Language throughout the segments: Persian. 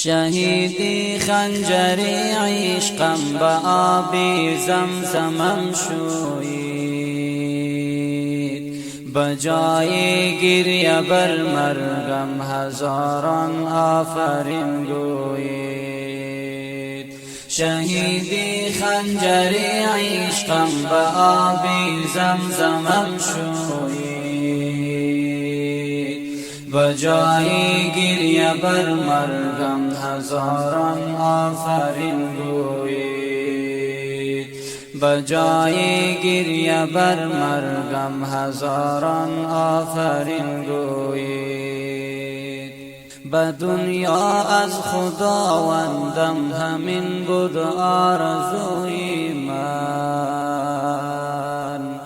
شهیدی خنجری عشقم به آبی زمزمم شوید، بجای گریه بر مرگم هزاران آفرین گویید. شهیدی خنجری عشقم به آبی زمزمم شوید، بجای گریه بر مرگم هزاران آفرین گویید. بجای گریه بر مرگم هزاران آفرین گویید. به دنیا از خداوندم همین بود آرزوی من،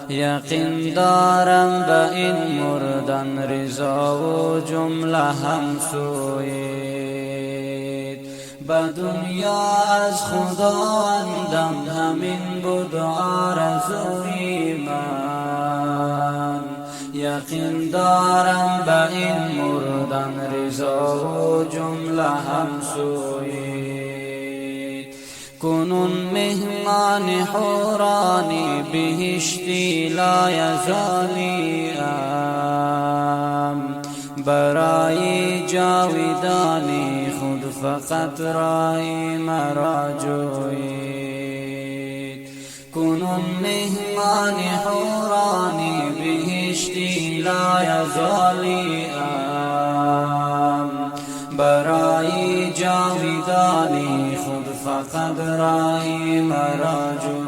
یقین دارم به این مردن رضا و جمله همسویید. به دنیا از خداوندم همین بود آرزوی من، یقین دارم به این مردن رضا و جمله همسویید. کنون مهمان حورانی بهشتی لایزالیم، برای جاودانی خود فقط رای مرا جویید. کنون مهمان حورانی بهشتی لایزالیم، برای جاودانی خود فقط رای مرا جویید.